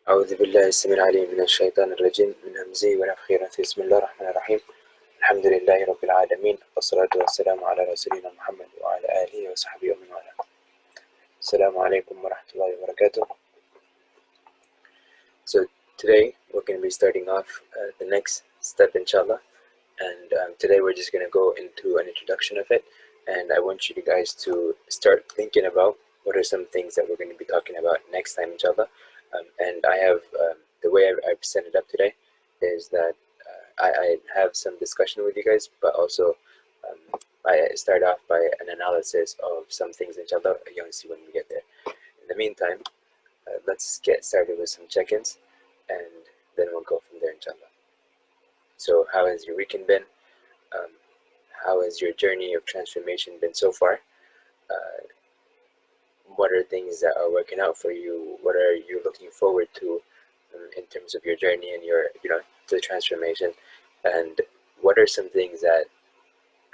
أعوذ بالله السميع العليم من الشيطان الرجيم من همزه ونفخه ونفثه. بسم الله الرحمن الرحيم. الحمد لله رب العالمين والصلاة والسلام على رسولنا محمد وعلى آله وصحبه ومن والاه. السلام عليكم ورحمة الله وبركاته. So today we're going to be starting off the next step, inshallah, and today we're just going to go into an introduction of it, and I want you guys to start thinking about what are some things that we're going to be talking about next time, inshallah. And I have the way I've set it up today is that I have some discussion with you guys, but also I start off by an analysis of some things, inshallah. You'll see when we get there. In the meantime, let's get started with some check-ins, and then we'll go from there, inshallah. So how has your weekend been? Um, how has your journey of transformation been so far? What are things that are working out for you? What are you looking forward to in terms of your journey and your, the transformation? And what are some things that,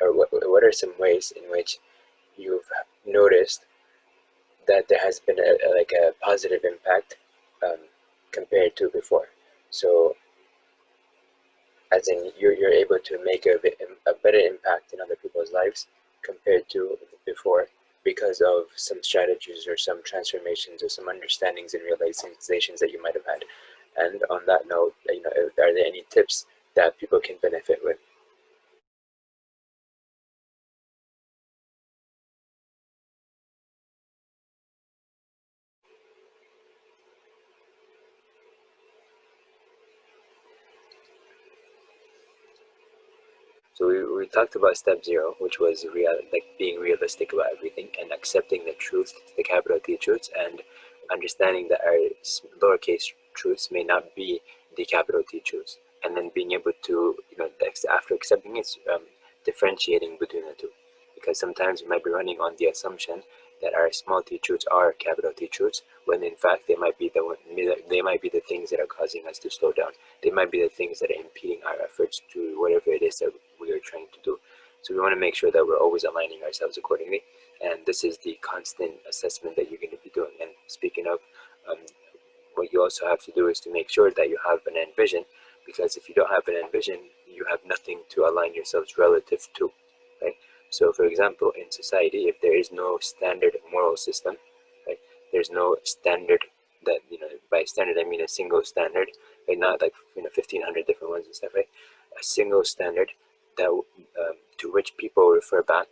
or what are some ways in which you've noticed that there has been a positive impact compared to before? So as in you're able to make a better impact in other people's lives compared to before because of some strategies or some transformations or some understandings and realizations that you might have had. And on that note, are there any tips that people can benefit with? So we talked about step 0, which was being realistic about everything and accepting the truth, the capital T truths, and understanding that our lowercase truths may not be the capital T truths, and then being able to, after accepting it, differentiating between the two, because sometimes we might be running on the assumption that our small T truths are capital T truths, when in fact they might be the things that are causing us to slow down. They might be the things that are impeding our efforts to whatever it is that we are trying to do. So we want to make sure that we're always aligning ourselves accordingly, and this is the constant assessment that you're going to be doing. And speaking of, what you also have to do is to make sure that you have an end vision, because if you don't have an end vision, you have nothing to align yourselves relative to, right? So for example, in society, if there is no standard moral system, right, there's no standard that, by standard I mean a single standard, right? Not like 1,500 different ones and stuff, right? A single standard that to which people refer back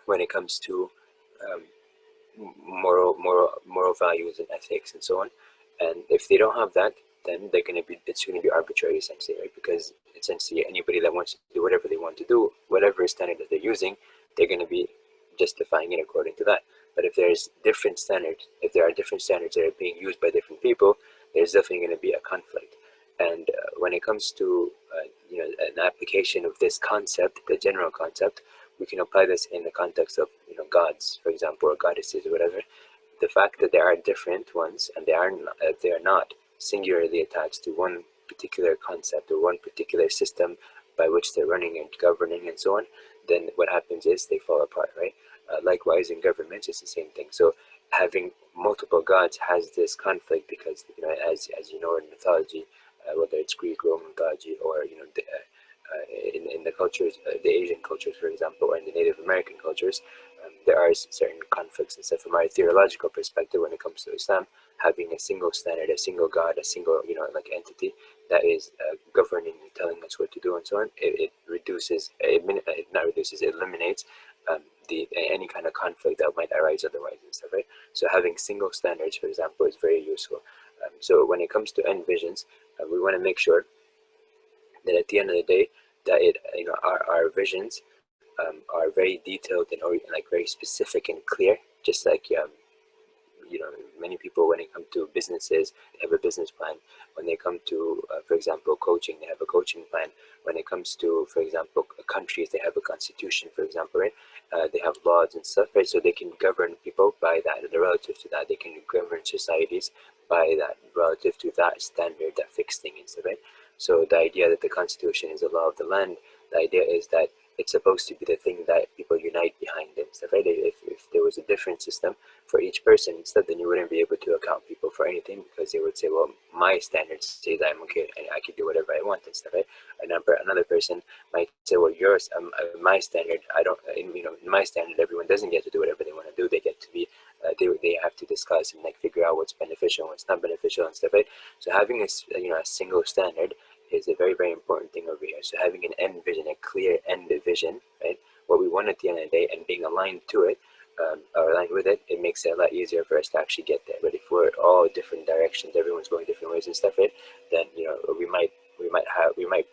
when it comes to um, moral values and ethics and so on. And if they don't have that, then it's going to be arbitrary, essentially, right? Because essentially anybody that wants to do whatever they want to do, whatever standard that they're using, they're going to be justifying it according to that. But if there are different standards that are being used by different people, there's definitely going to be a conflict. And when it comes to an application of this concept, the general concept, we can apply this in the context of gods, for example, or goddesses or whatever. The fact that there are different ones and they are not singularly attached to one particular concept or one particular system by which they're running and governing and so on, then what happens is they fall apart, right? Likewise, in governments, it's the same thing. So having multiple gods has this conflict because, as you know, in mythology, whether it's Greek, Roman mythology, or in the cultures, the Asian cultures, for example, or in the Native American cultures, there are certain conflicts and stuff. From our theological perspective, when it comes to Islam, having a single standard, a single God, a single entity that is governing and telling us what to do and so on, it eliminates any kind of conflict that might arise otherwise and stuff, right? So having single standards, for example, is very useful. So when it comes to end visions, we want to make sure that at the end of the day, that our visions are very detailed and very specific and clear. Just like many people, when it comes to businesses, they have a business plan. When they come to, for example, coaching, they have a coaching plan. When it comes to, for example, countries, they have a constitution, for example, right? They have laws and stuff, right? So they can govern people by that, and relative to that, they can govern societies by that, relative to that standard, that fixed thing and stuff, right? So the idea that the constitution is the law of the land, the idea is that it's supposed to be the thing that people unite behind and stuff, right? If there was a different system for each person and stuff, then you wouldn't be able to account people for anything, because they would say, well, my standards say that I'm okay and I can do whatever I want and stuff, right? Another person might say, well, yours, my standard, I don't, in my standard, everyone doesn't get to do whatever they want to do. They get to be, they have to discuss and like figure out what's beneficial and what's not beneficial and stuff, right? So having a single standard is a very, very important thing over here. So having an end vision, a clear end vision, right? What we want at the end of the day, and being aligned to it, or aligned with it, it makes it a lot easier for us to actually get there. But if we're all different directions, everyone's going different ways and stuff, right? Then we might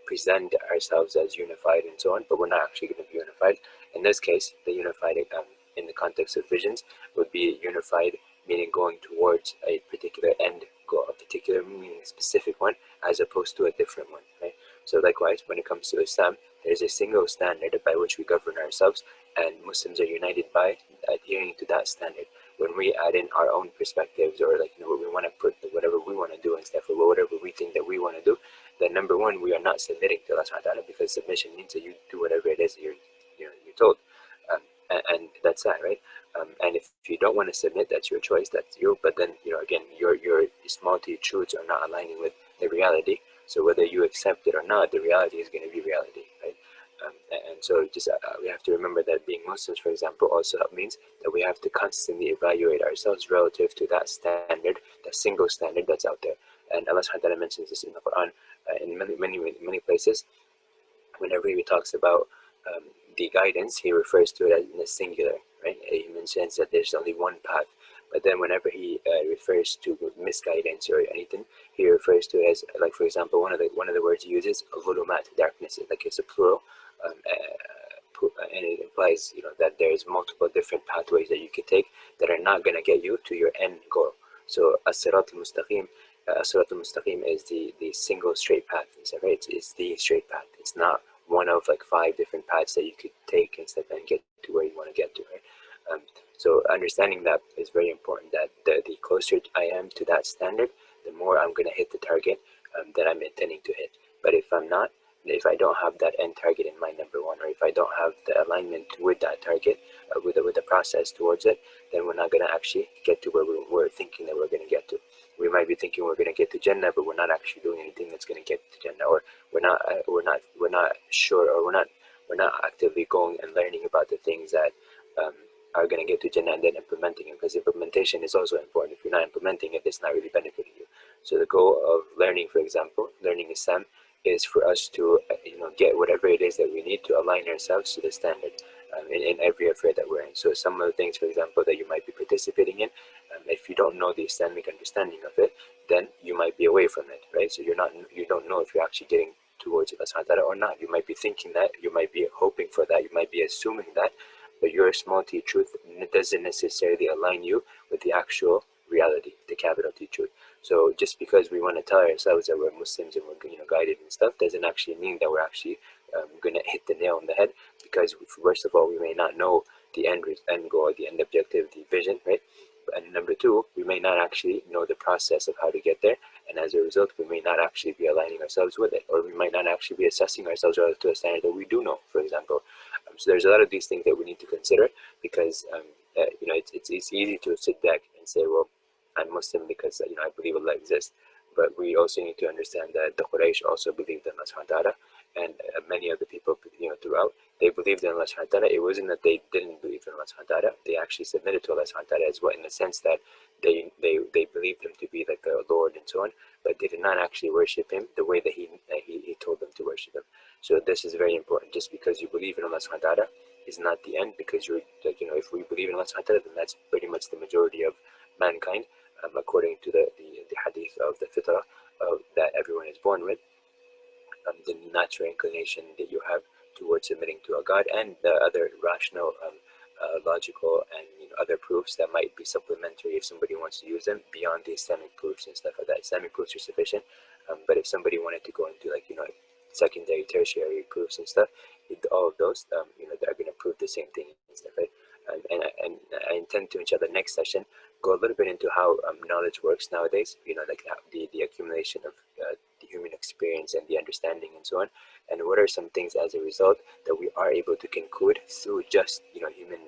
present ourselves as unified and so on, but we're not actually going to be unified. In this case, the unified, in the context of visions, would be unified, meaning going towards a particular end goal, a particular meaning specific one, as opposed to a different one, right? So likewise, when it comes to Islam, there's a single standard by which we govern ourselves, and Muslims are united by adhering to that standard. When we add in our own perspectives, or like, what we want to put, whatever we want to do and stuff, or whatever we think that we want to do, then number one, we are not submitting to Allah subhanahu wa ta'ala, because submission means that you do whatever it is you're told, and that's that, right? And if you don't want to submit, that's your choice, that's you. But then, again, your small t truths are not aligning with the reality. So whether you accept it or not, the reality is going to be reality, right? And so just we have to remember that being Muslims, for example, also means that we have to constantly evaluate ourselves relative to that standard, that single standard that's out there. And Allah subhanahu wa ta'ala mentions this in the Quran, in many places. Whenever he talks about the guidance, he refers to it as in the singular, right? He mentions that there's only one path. But then whenever he refers to misguidance or anything, he refers to it as, like, for example, one of the words he uses, volumat, darkness, like it's a plural, and it implies, that there's multiple different pathways that you could take that are not going to get you to your end goal. So as-sirat al-mustaqim, is the single straight path, right? It's the straight path. It's not one of like 5 different paths that you could take and stuff and get to where you want to get to, right? So understanding that is very important, that the closer I am to that standard, the more I'm going to hit the target that I'm intending to hit. But if I'm not, if I don't have that end target in mind, number one, or if I don't have the alignment with that target, with the process towards it, then we're not going to actually get to where we're thinking that we're going to get to. We might be thinking we're going to get to Jannah, but we're not actually doing anything that's going to get to Jannah, or we're not sure, or we're not actively going and learning about the things that are going to get to Jannah and then implementing it, because implementation is also important. If you're not implementing it, it's not really benefiting you. So the goal of learning, for example, learning Islam, is for us to get whatever it is that we need to align ourselves to the standard in every affair that we're in. So some of the things, for example, that you might be participating in, if you don't know the Islamic understanding of it, then you might be away from it, right? So you don't know if you're actually getting towards Allah subhanahu wa ta'ala or not. You might be thinking that, you might be hoping for that, you might be assuming that, but your small t truth doesn't necessarily align you with the actual reality, the capital T truth. So just because we want to tell ourselves that we're Muslims and we're guided and stuff, doesn't actually mean that we're actually going to hit the nail on the head, because first of all, we may not know the end goal, the end objective, the vision, right? And number two, we may not actually know the process of how to get there, and as a result, we may not actually be aligning ourselves with it, or we might not actually be assessing ourselves relative to a standard that we do know, for example. So there's a lot of these things that we need to consider, because it's easy to sit back and say, well, I'm Muslim because I believe Allah exists, but we also need to understand that the Quraysh also believed in Allah subhanahu wa ta'ala, and many of the people throughout, they believed in Allah subhanahu wa ta'ala. It wasn't that they didn't believe in Allah subhanahu wa ta'ala, they actually submitted to Allah subhanahu wa ta'ala as well, in the sense that they believed him to be like a Lord and so on, but they did not actually worship him the way that he told them to worship him. So this is very important. Just because you believe in Allah subhanahu wa ta'ala is not the end, because you're if we believe in Allah subhanahu wa ta'ala, then that's pretty much the majority of mankind, according to the hadith of the fitrah that everyone is born with, the natural inclination that you have towards submitting to a God, and the other rational, logical, and other proofs that might be supplementary if somebody wants to use them beyond the Islamic proofs and stuff like that. Islamic proofs are sufficient, but if somebody wanted to go into secondary, tertiary proofs and stuff, all of those, they're going to prove the same thing and stuff, right? And I intend to, inshallah, next session, go a little bit into how knowledge works nowadays. Like the accumulation of the human experience and the understanding and so on, and what are some things as a result that we are able to conclude through just human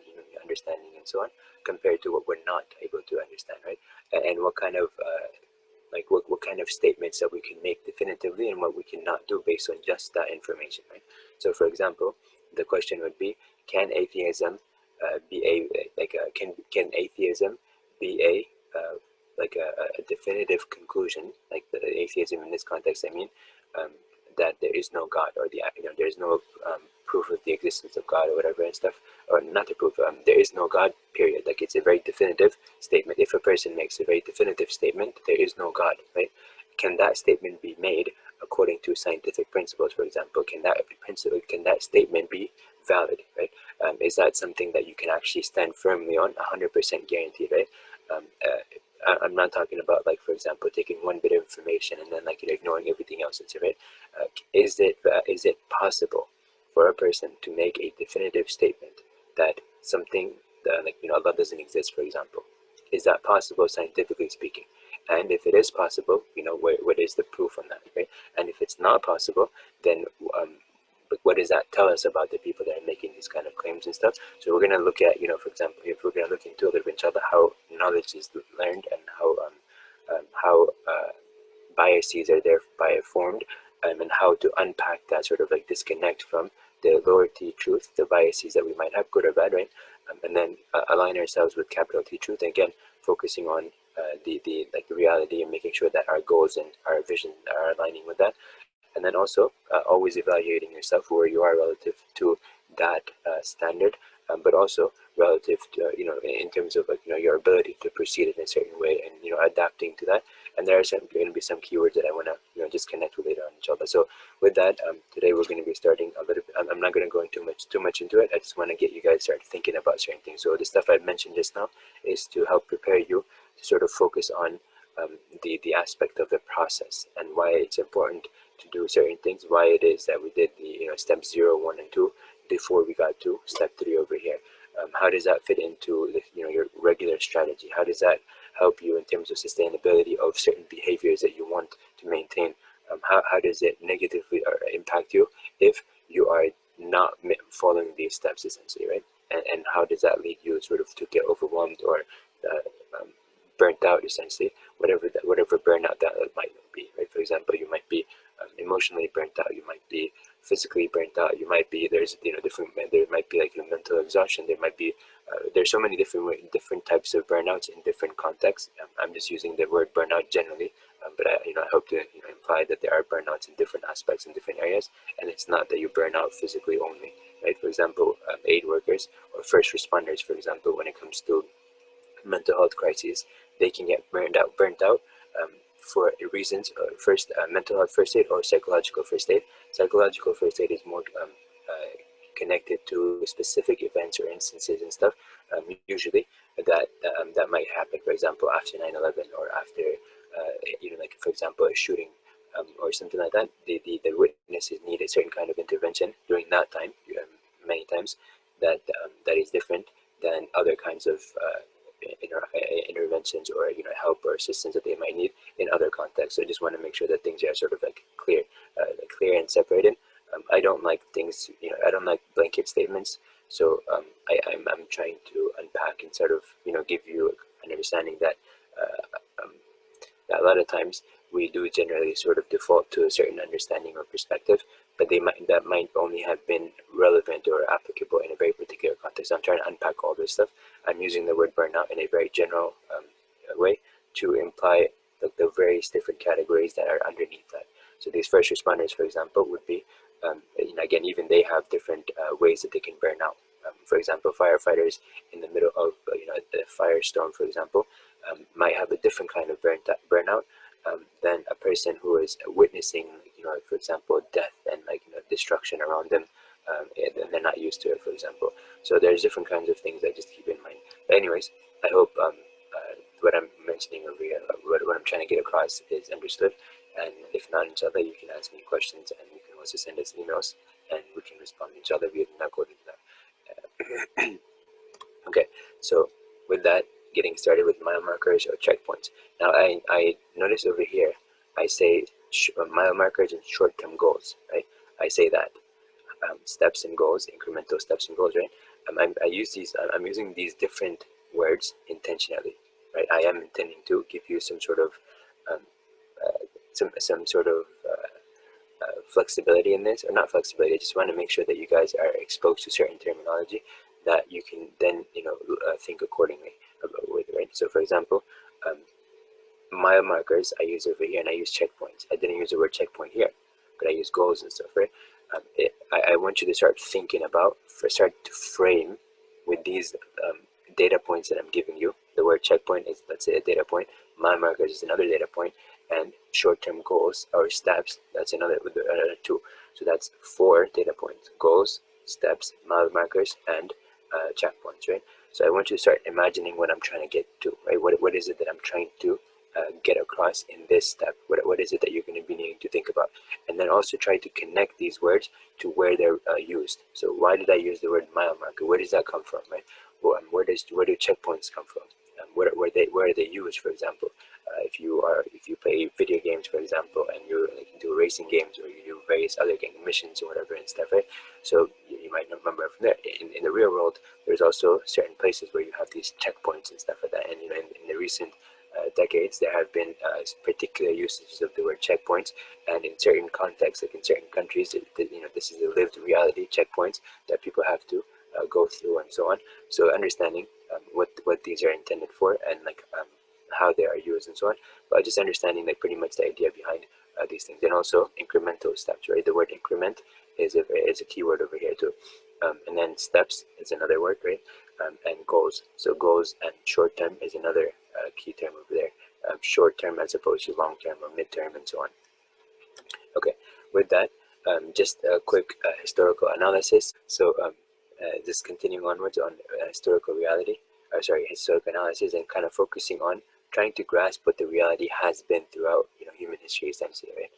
understanding and so on, compared to what we're not able to understand, right? And what kind of what kind of statements that we can make definitively and what we cannot do based on just that information, right? So for example, the question would be, can atheism be can atheism be a definitive conclusion, like the atheism in this context, I mean, um, that there is no God, or there's no proof of the existence of God or whatever and stuff, or not the proof, there is no God, period. Like, it's a very definitive statement. If a person makes a very definitive statement, there is no God, right? Can that statement be made according to scientific principles, for example? Can that statement be valid, right? Is that something that you can actually stand firmly on, 100% guaranteed, right? Um, uh, I'm not talking about, like, for example, taking one bit of information and then, like, ignoring everything else into it. Is it possible for a person to make a definitive statement that something that, like, Allah doesn't exist, for example? Is that possible, scientifically speaking? And if it is possible, what is the proof on that, right? And if it's not possible, then but what does that tell us about the people that are making these kind of claims and stuff? So we're going to look at, for example, if we're going to look into a little bit, inshallah, how knowledge is learned, and how biases are thereby formed, and how to unpack that sort of like disconnect from the lower T truth, the biases that we might have, good or bad, right? And then align ourselves with capital T truth, and again, focusing on the reality, and making sure that our goals and our vision are aligning with that. And then also always evaluating yourself where you are relative to that standard, but also relative to in terms of, like, your ability to proceed in a certain way, and adapting to that. And there are going to be some keywords that I want to just connect with later on, inshallah. So with that, today we're going to be starting a little bit. I'm not going to go into too much into it. I just want to get you guys started thinking about certain things. So the stuff I've mentioned just now is to help prepare you to sort of focus on the aspect of the process, and why it's important to do certain things, why it is that we did the step 0, 1, and 2 before we got to step 3 over here. How does that fit into your regular strategy? How does that help you in terms of sustainability of certain behaviors that you want to maintain? How does it negatively impact you if you are not following these steps, essentially, right? And how does that lead you sort of to get overwhelmed, or burnt out, essentially, whatever burnout that might be, right? For example, you might be emotionally burnt out, you might be physically burnt out, you might be, there's different, there might be like mental exhaustion, there might be there's so many different types of burnouts in different contexts. I'm just using the word burnout generally, but I hope to imply that there are burnouts in different aspects in different areas, and it's not that you burn out physically only, right? For example, aid workers or first responders, for example, when it comes to mental health crises, they can get burnt out for reasons. First, mental health first aid or psychological first aid. Psychological first aid is more connected to specific events or instances and stuff. Usually, that might happen, for example, after 9/11, or after like, for example, a shooting. Or something like that. The witnesses need a certain kind of intervention during that time. Many times, that is different than other kinds of interventions, or help or assistance that they might need in other contexts. So I just want to make sure that things are sort of like clear and separated. I don't like things, I don't like blanket statements. So I'm trying to unpack and sort of give you an understanding that a lot of times we do generally sort of default to a certain understanding or perspective, but that might only have been relevant or applicable in a very particular context. I'm trying to unpack all this stuff. I'm using the word burnout in a very general way to imply the various different categories that are underneath that. So these first responders, for example, would be, again, even they have different ways that they can burn out. For example, firefighters in the middle of the firestorm, for example, might have a different kind of burnout than a person who is witnessing, for example, death and destruction around them, and they're not used to it, for example. So there's different kinds of things that just keep in mind. But anyways, I hope what I'm mentioning over here, what I'm trying to get across, is understood. And if not, inshallah, you can ask me questions, and you can also send us emails, and we can respond, inshallah. We are not going to that. Okay, so with that, getting started with mile markers or checkpoints. Now I notice over here, I say mile markers and short-term goals, right? I say that steps and goals, incremental steps and goals, right? I use these. I'm using these different words intentionally, right? I am intending to give you some sort of um, some sort of flexibility in this, or not flexibility. I just want to make sure that you guys are exposed to certain terminology that you can then think accordingly about with, right? So for example, um, mile markers I use over here, and I use checkpoints. I didn't use the word checkpoint here, but I use goals and stuff, right? I want you to start thinking about, start to frame with these data points that I'm giving you. The word checkpoint is, let's say, a data point. Mile markers is another data point, and short-term goals or steps, that's another two. So that's 4 data points: goals, steps, mile markers, and checkpoints, right? So I want you to start imagining what I'm trying to get to, right? What is it that I'm trying to get across in this step? What is it that you're going to be needing to think about? And then also try to connect these words to where they're used. So why did I use the word mile marker? Where does that come from, right? Well, where do checkpoints come from? Where are they used? For example, if you play video games, for example, and you like do racing games, or you do various other game missions or whatever and stuff, right? So you might not remember from there. In the real world, there's also certain places where you have these checkpoints and stuff like that. And in the recent decades, there have been particular usages of the word checkpoints, and in certain contexts, like in certain countries, this is a lived reality. Checkpoints that people have to go through and so on. So understanding what these are intended for, and like how they are used and so on, but just understanding like pretty much the idea behind these things. And also incremental steps, right? The word increment is a key word over here too. And then steps is another word, right? And goals. So goals and short term is another key term over there. Short term as opposed to long term or mid term and so on. Okay, with that, just a quick historical analysis. So just continuing onwards on historical reality, historical analysis, and kind of focusing on trying to grasp what the reality has been throughout human history, essentially, right?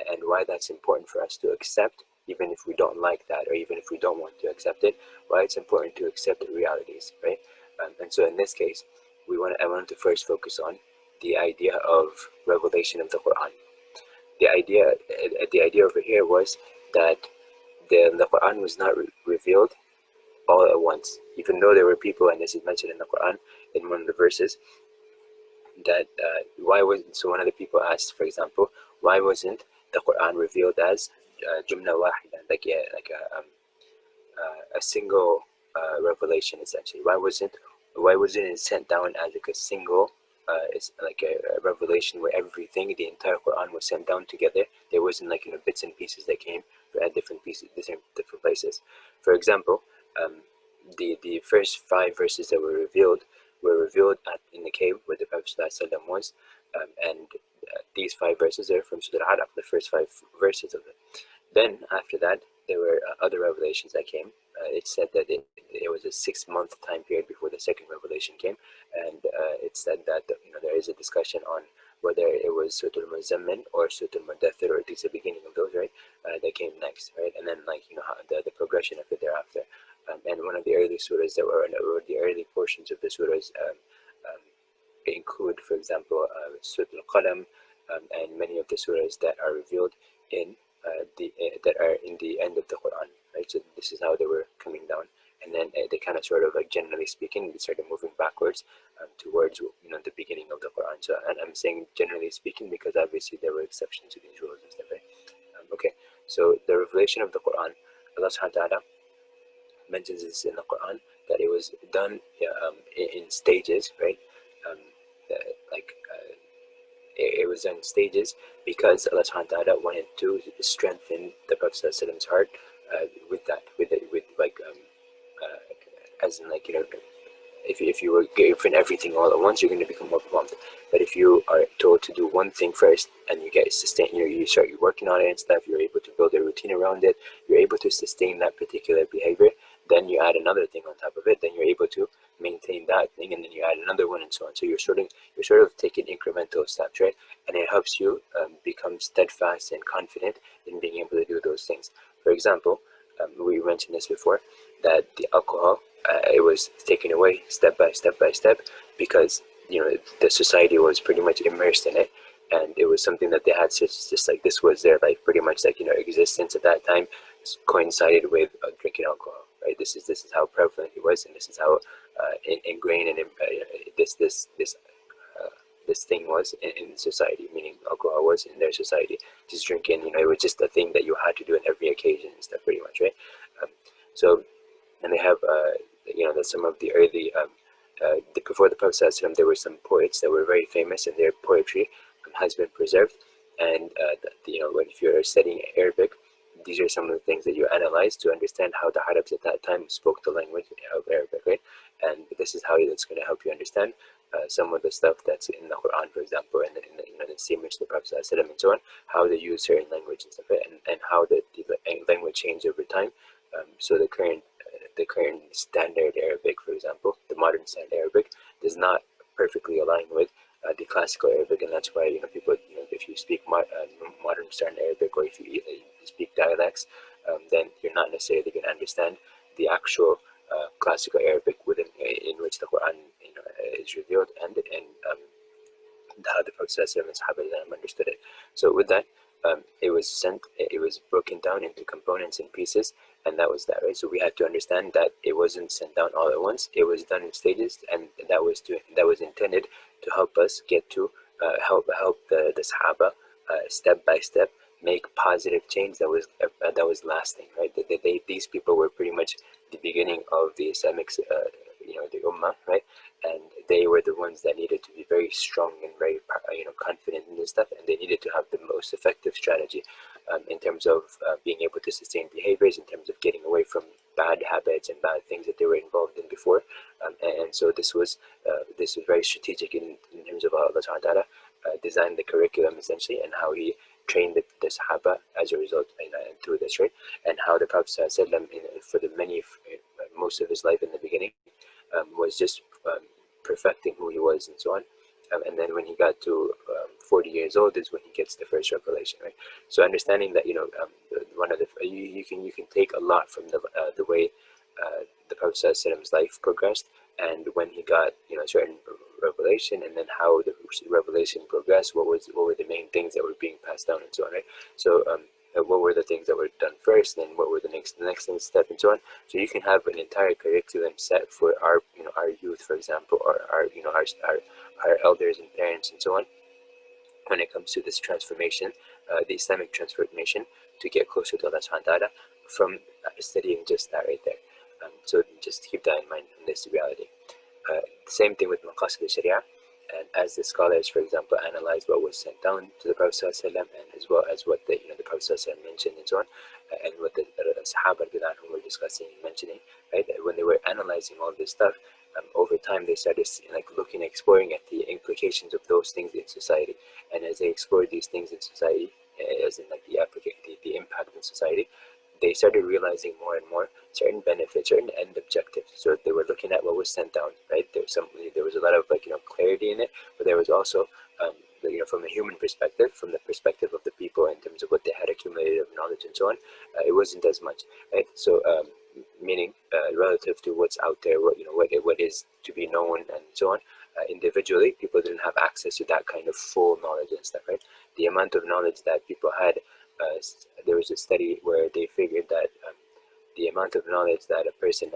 And why that's important for us to accept, even if we don't like that, or even if we don't want to accept it. Why it's important to accept the realities, right? And so in this case, I wanted to first focus on the idea of revelation of the Quran. The idea over here was that the Quran was not revealed all at once, even though there were people, and this is mentioned in the Quran in one of the verses, that why wasn't, so one of the people asked, for example, why wasn't the Quran revealed as jumla wahida, like a single revelation, essentially? Why wasn't it sent down as like a single it's like a revelation where everything, the entire Quran was sent down together? There wasn't like bits and pieces that came at different pieces, different places. For example, the first 5 verses that were revealed in the cave where the Prophet ﷺ was, and these 5 verses are from Surah Al-Alaq, the first 5 verses of it. Then after that, there were other revelations that came. It said that it was a 6-month time period before the second revelation came, and it said that there is a discussion on whether it was Surah Al-Muzammil or Surah Al-Mudaththir, or at least the beginning of those, right? That came next, right? And then how the progression of it thereafter. And one of the early surahs that were the early portions of the surahs include, for example, Surah Al-Qalam, and many of the surahs that are revealed in that are in the end of the Quran, right? So this is how they were coming down, and then they kind of sort of, like, generally speaking, they started moving backwards towards the beginning of the Quran. So, and I'm saying generally speaking because obviously there were exceptions to these rules and stuff, right? Okay, so the revelation of the Quran, Allah Subhanahu wa Taala mentions this in the Quran, that it was done in stages, right? Um, like it was done in stages because Allah Subhanahu wa Taala wanted to strengthen the Prophet's heart with like as in, like, if you were given everything all at once, you're going to become overwhelmed. But if you are told to do one thing first, and you get sustained, you start working on it and stuff, you're able to build a routine around it, you're able to sustain that particular behavior, then you add another thing on top of it, then you're able to maintain that thing, and then you add another one, and so on. So you're sort of taking incremental steps, right? And it helps you become steadfast and confident in being able to do those things. For example, we mentioned this before, that the alcohol, it was taken away step by step by step, because the society was pretty much immersed in it, and it was something that they had just like this was their life pretty much, like, existence at that time coincided with drinking alcohol, right? This is how prevalent it was, and this is how ingrained and uh, this thing was in society, meaning alcohol was in their society. Just drinking, it was just a thing that you had to do on every occasion and stuff, pretty much, right? um, so and they have that some of the early before the Prophet ﷺ, there were some poets that were very famous, and their poetry has been preserved. And when if you're studying Arabic, these are some of the things that you analyze to understand how the Arabs at that time spoke the language of Arabic, right? And this is how it's going to help you understand some of the stuff that's in the Quran, for example, and the statements of the Prophet ﷺ and so on, how they use certain language and stuff, right? And how the language changed over time. So the current standard Arabic, for example, the modern standard Arabic, does not perfectly align with the classical Arabic, and that's why people, if you speak modern standard Arabic, or if you speak dialects, then you're not necessarily going to understand the actual classical Arabic in which the Quran is revealed, and how the Prophet ﷺ and Sahaba understood it. So with that, it was broken down into components and pieces, and that was that, right? So we had to understand that it wasn't sent down all at once; it was done in stages, and that was intended to help us get to help the Sahaba step by step make positive change that was lasting, right? These people were pretty much the beginning of the Islamic, the Ummah, right? And they were the ones that needed to be very strong and very confident in this stuff, and they needed to have the most effective strategy in terms of being able to sustain behaviors, in terms of getting away from bad habits and bad things that they were involved in before. And so this was very strategic in terms of how Allah Subhanahu wa Ta'ala designed the curriculum essentially, and how he trained the Sahaba as a result, and through this, right? And how the Prophet ﷺ, for the most of his life in the beginning, was just perfecting who he was and so on. And then when he got to 40 years old is when he gets the first revelation, right? So understanding that, one of the you can take a lot from the way the Prophet ﷺ's life progressed, and when he got certain revelation, and then how the revelation progressed, what were the main things that were being passed down and so on, right? So what were the things that were done first, and what were the next step and so on. So you can have an entire curriculum set for our youth, for example, or our elders and parents and so on, when it comes to this transformation, the Islamic transformation, to get closer to Allah Subhanahu wa Ta'ala from studying just that right there. So just keep that in mind in this reality. Same thing with Maqasid al-Sharia, and as the scholars, for example, analyze what was sent down to the Prophet ﷺ, and as well as what the Prophet ﷺ mentioned and so on, and what the Sahaba were discussing and mentioning, right? When they were analyzing all this stuff, over time they started exploring at the implications of those things in society, and as they explored these things in society, as in like the impact in society, they started realizing more and more certain benefits, certain end objectives. So they were looking at what was sent down, right? There was a lot of clarity in it, but there was also from a human perspective, from the perspective of the people in terms of what they had accumulated of knowledge and so on, it wasn't as much, right? So meaning relative to what's out there, what is to be known and so on. Individually, people didn't have access to that kind of full knowledge and stuff, right? The amount of knowledge that people had, there was a study where they figured that the amount of knowledge that a person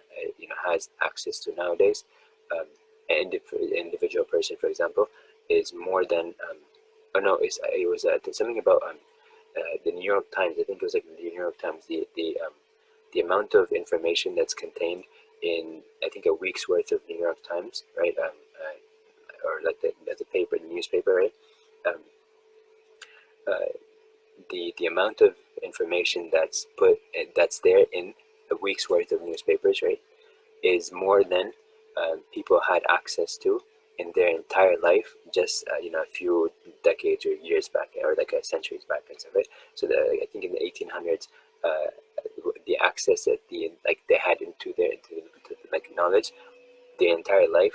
has access to nowadays, an individual person, for example, is more than oh no, it was something about the New York Times. I think it was like the New York Times. The amount of information that's contained in, I think, a week's worth of New York Times, right? Or like the paper, the newspaper, right? Um, uh, the amount of information that's there in a week's worth of newspapers, right, is more than people had access to in their entire life, just a few decades or years back, or like centuries back and stuff, right? So I think in the 1800s, the access that they had into like knowledge, their entire life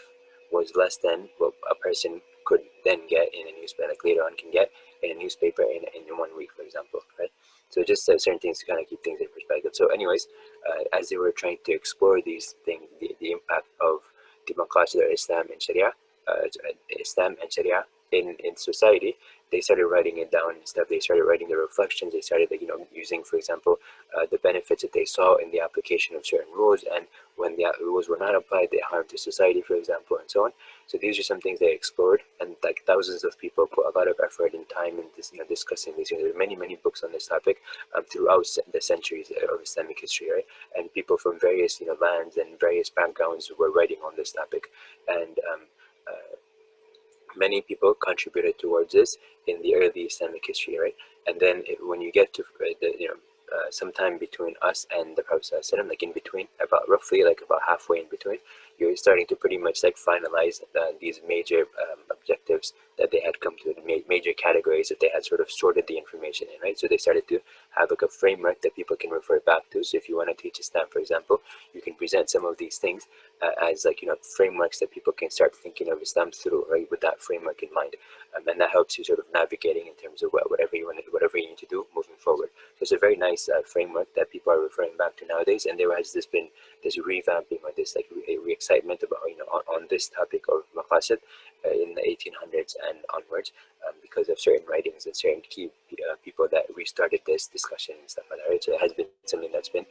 was less than what a person could then get in a newspaper, like later on can get in a newspaper in 1 week, for example, right? So just certain things to kind of keep things in perspective. So anyways, as they were trying to explore these things, the impact of the maqasid of Islam and Sharia in society, they started writing it down and stuff. They started writing their reflections. They started, like, using, for example, the benefits that they saw in the application of certain rules, and when the rules were not applied, they harmed to society, for example, and so on. So these are some things they explored, and like thousands of people put a lot of effort and time in this, discussing these. There are many, many books on this topic throughout the centuries of Islamic history, right? And people from various, lands and various backgrounds were writing on this topic, and uh, many people contributed towards this in the early Islamic history, right? And then when you get to sometime between us and the Prophet ﷺ, like in between, about roughly like about halfway in between, you're starting to pretty much like finalize these major objectives that they had come to, the major categories that they had sort of sorted the information in, right? So they started to have like a framework that people can refer back to. So if you want to teach Islam, for example, you can present some of these things as like, frameworks that people can start thinking of Islam through, right, with that framework in mind. And that helps you sort of navigating in terms of whatever you need to do moving forward. So it's a very nice framework that people are referring back to nowadays, and there has been this revamping or this like re-excitement about, on this topic of maqasid in the 1800s and onwards, because of certain writings and certain key people that restarted this discussion and stuff like that, right? So it has been something that's been,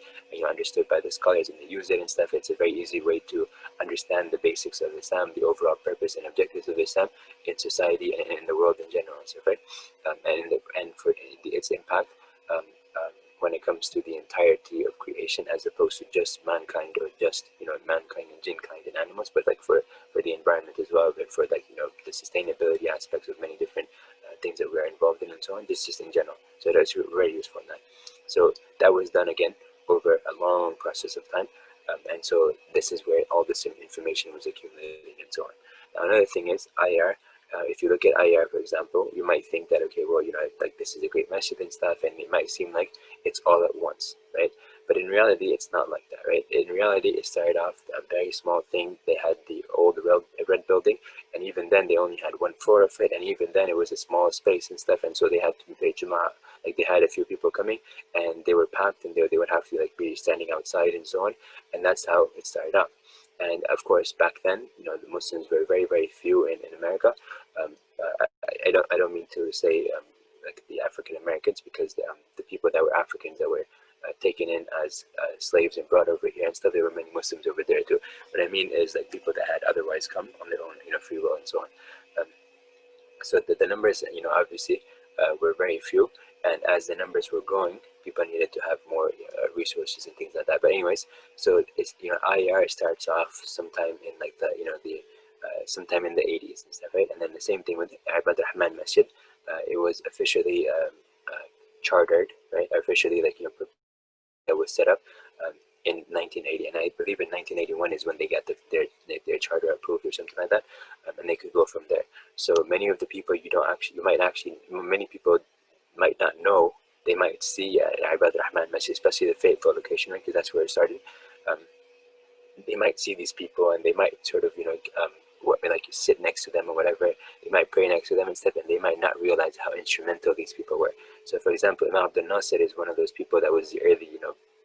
understood by the scholars, and they use it and stuff. It's a very easy way to understand the basics of Islam, the overall purpose and objectives of Islam in society and in the world in general and stuff, right? And for its impact um, when it comes to the entirety of creation, as opposed to just mankind, or just, mankind and jinn kind and animals, but like for the environment as well, and for like, the sustainability aspects of many different things that we're involved in and so on. This just in general. So that's very useful in that. So that was done again over a long process of time, and so this is where all this information was accumulating and so on. Now another thing is IR. If you look at IR, for example, you might think that, okay, well, like this is a great masjid and stuff, and it might seem like it's all at once, right? But in reality, it's not like that, right? In reality, it started off a very small thing. They had the old red building, and even then they only had one floor of it, and even then it was a small space and stuff, and so they had to pay Jum'ah. Like they had a few people coming, and they were packed, and they would have to like be standing outside and so on, and that's how it started out. And of course, back then, the Muslims were very, very few in America. I don't mean to say like the African Americans, because the people that were Africans that were taken in as slaves and brought over here and stuff, there were many Muslims over there too. What I mean is like people that had otherwise come on their own, free will and so on. So the numbers, obviously were very few, and as the numbers were growing, people needed to have more resources and things like that. But anyways, so it's, IR starts off sometime in like the sometime in the 80s and stuff, right? And then the same thing with Ibad Rahman Masjid. It was officially chartered, right? Officially, like, that was set up in 1980, and I believe in 1981 is when they got their charter approved or something like that, and they could go from there. So many of the people many people might not know. They might see Ibad Rahman Masjid, especially the faithful location, right? Because that's where it started. Um, they might see these people, and they might sort of like sit next to them or whatever. They might pray next to them and stuff, and they might not realize how instrumental these people were. So for example, Imam Abdul Nasir is one of those people that was the early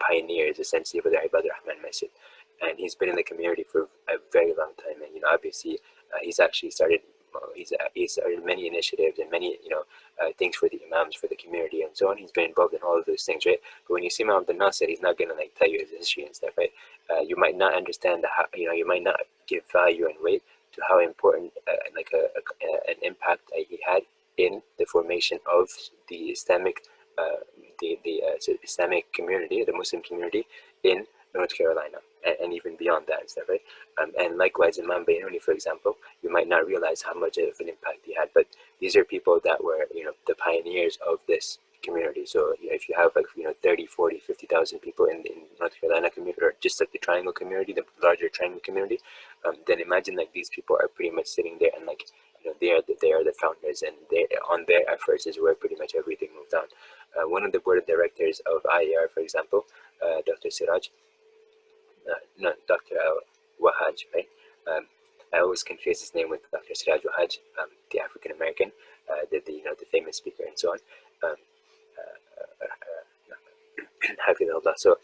pioneers essentially for the Ibad Rahman Masjid, and he's been in the community for a very long time. And obviously he's actually started he's started many initiatives and many things for the imams, for the community and so on. He's been involved in all of those things, right? But when you see Imam Abdul Nasir, he's not going to like tell you his history and stuff, right? You might not understand how, you might not give value and weight to how important an impact he had in the formation of the Islamic Islamic community, the Muslim community in North Carolina, and even beyond that and stuff, right? And likewise, Imam Bainuni, for example, you might not realize how much of an impact he had, but these are people that were, the pioneers of this community. So if you have like 30, 40, 50,000 people in North Carolina community, or just like the Triangle community, the larger Triangle community, then imagine like these people are pretty much sitting there, and like they are the founders, and they, on their efforts is where pretty much everything moved on. One of the board of directors of IER, for example, Dr. Siraj, no, Dr. Wahaj, right? I always confuse his name with Dr. Siraj Wahaj, the African American, the famous speaker and so on. Hafidhullah. So,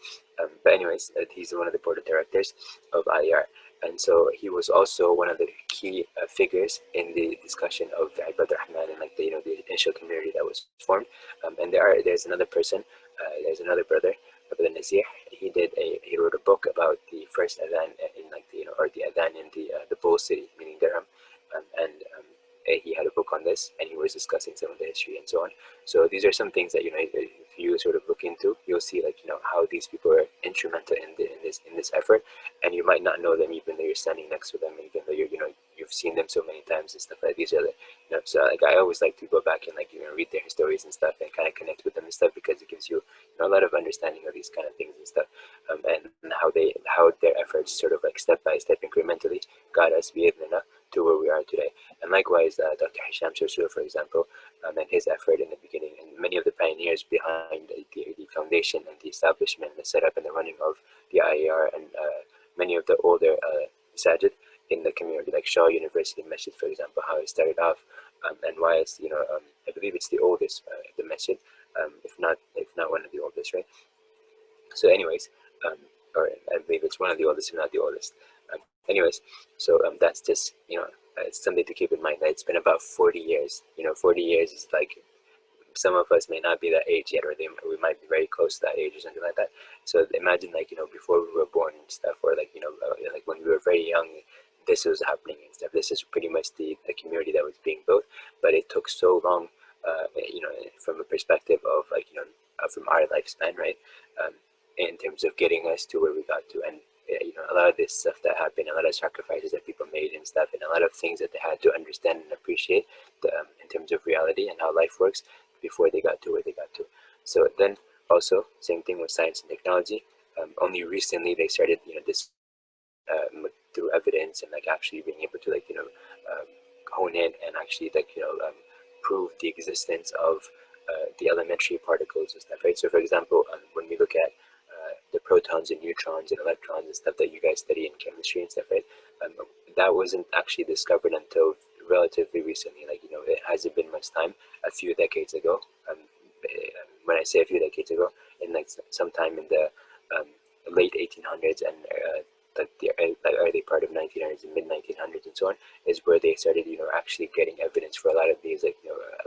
but anyways, he's one of the board of directors of IER, and so he was also one of the key figures in the discussion of Ibad Rahman and like the initial community that was formed. And there's another person, there's another brother, Brother Nazir. He wrote a book about the first adhan in like the or the adhan in the Bull City, meaning Durham, and he had a book on this, and he was discussing some of the history and so on. So these are some things that if you sort of look into, you'll see like how these people are instrumental in this effort, and you might not know them even though you're standing next to them, even though you've seen them so many times and stuff like these are the, so like I always like to go back and like read their stories and stuff and kind of connect with them and stuff, because it gives you, a lot of understanding of these kind of things and stuff, and how their efforts sort of like step by step incrementally got us to where we are today. And likewise, Dr. Hisham Shursur, for example, and his effort in the beginning, and many of the pioneers behind the foundation and the establishment, the setup and the running of the IAR, and many of the older masajid in the community, like Shaw University Masjid, for example, how it started off, and why it's, I believe it's the oldest, the masjid, if not one of the oldest, right? So anyways, or I believe it's one of the oldest, if not the oldest. Anyways, so that's just, it's something to keep in mind, that it's been about 40 years. 40 years is like, some of us may not be that age yet, or we might be very close to that age or something like that. So imagine like, before we were born and stuff, or like, like when we were very young, this was happening and stuff. This is pretty much the community that was being built, but it took so long, from a perspective of like, from our lifespan, right? In terms of getting us to where we got to. And a lot of this stuff that happened, a lot of sacrifices that people made and stuff, and a lot of things that they had to understand and appreciate in terms of reality and how life works before they got to where they got to. So then also, same thing with science and technology. Only recently they started, this through evidence and like actually being able to like, hone in and actually like, prove the existence of the elementary particles and stuff, right? So for example, when we look at the protons and neutrons and electrons and stuff that you guys study in chemistry and stuff, right? That wasn't actually discovered until relatively recently. Like, it hasn't been much time, a few decades ago. When I say a few decades ago, in like sometime in the late 1800s and like the early part of 1900s and mid 1900s and so on, is where they started, actually getting evidence for a lot of these like,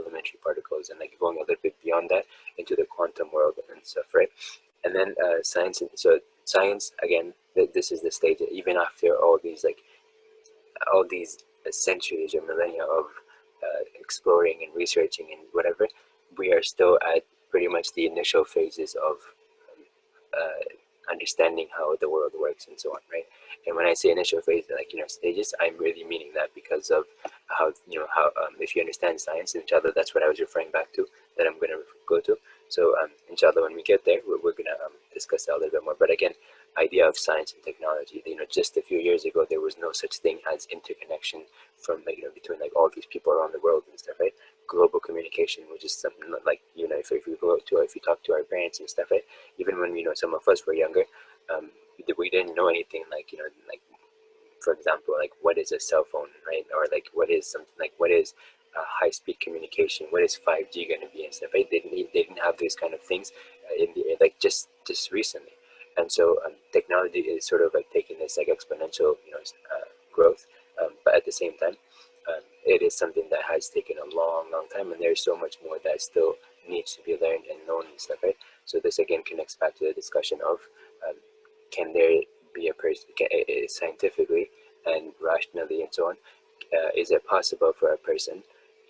elementary particles, and like going a little bit beyond that into the quantum world and stuff, right? And then science, and so science again, this is the stage that even after all these centuries or millennia of exploring and researching and whatever, we are still at pretty much the initial phases of understanding how the world works and so on, right? And when I say initial phase, like, stages, I'm really meaning that because of how, if you understand science, inshallah, that's what I was referring back to, that I'm going to go to. So inshallah, when we get there, we're going to discuss that a little bit more. But again, idea of science and technology, just a few years ago, there was no such thing as interconnection from like, between like all these people around the world and stuff, right? Global communication, which is something like, if you go to, or if you talk to our parents and stuff, right? Even when, some of us were younger, we didn't know anything like, like, for example, like what is a cell phone, right? Or like what is something, like what is high-speed communication, what is 5G going to be and stuff, right? They didn't have these kind of things in the like just recently. And so technology is sort of like taking this like exponential growth, but at the same time, it is something that has taken a long time, and there's so much more that still needs to be learned and known and stuff, right? So this again connects back to the discussion of can there be a person, scientifically and rationally and so on, is it possible for a person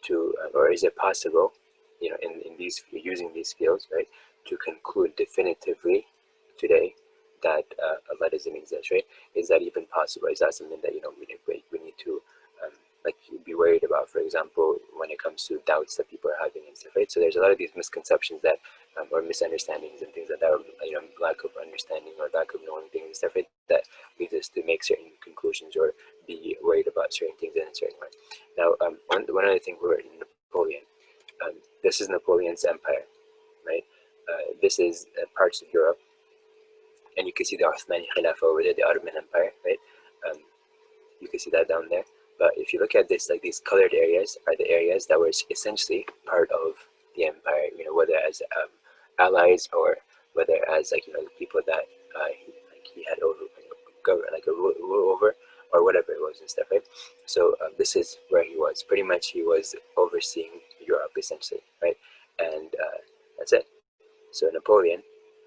to, or is it possible, in these, using these skills, right, to conclude definitively today that Allah doesn't exist, right? Is that even possible? Is that something that we need to like be worried about, for example, when it comes to doubts that people are having and stuff, right? So there's a lot of these misconceptions that or misunderstandings and things like that, or lack of understanding or lack of knowing things and stuff, right, that leads us to make certain conclusions or be worried about certain things in a certain way. Now, one other thing, we're in Napoleon. This is Napoleon's empire, right? This is parts of Europe, and you can see the Ottomani Khilafah over there, the Ottoman Empire, right? You can see that down there. But if you look at this, like these colored areas are the areas that were essentially part of the empire, whether as allies or whether as like, the people that he had over, like a rule over, or whatever it was and stuff, right? So this is where he was. Pretty much he was overseeing Europe. essentially, right? And that's it. So Napoleon,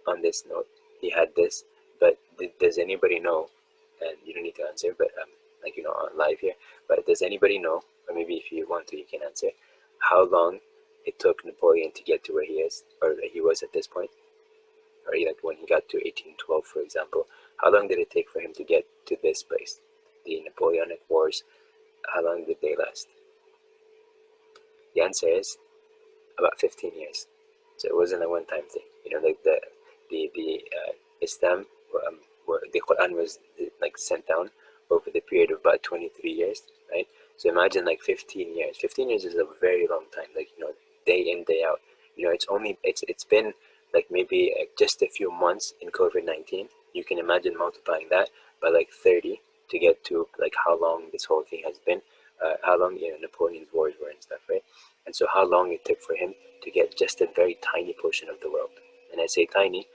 on this note, he had this, but does anybody know, and you don't need to answer, but like, on live here, but does anybody know, or maybe if you want to, you can answer, how long it took Napoleon to get to where he is, or he was at this point, or like when he got to 1812, for example? How long did it take for him to get to this place? The Napoleonic Wars, how long did they last? The answer is about 15 years. So it wasn't a one-time thing. Like the Islam, where the Quran was like sent down over the period of about 23 years, right? So imagine like 15 years. 15 years is a very long time. Like, day in, day out. It's been like maybe just a few months in COVID-19. You can imagine multiplying that by like 30 to get to like how long this whole thing has been, how long Napoleon's wars were and stuff, right? And so how long it took for him to get just a very tiny portion of the world. And I say tiny,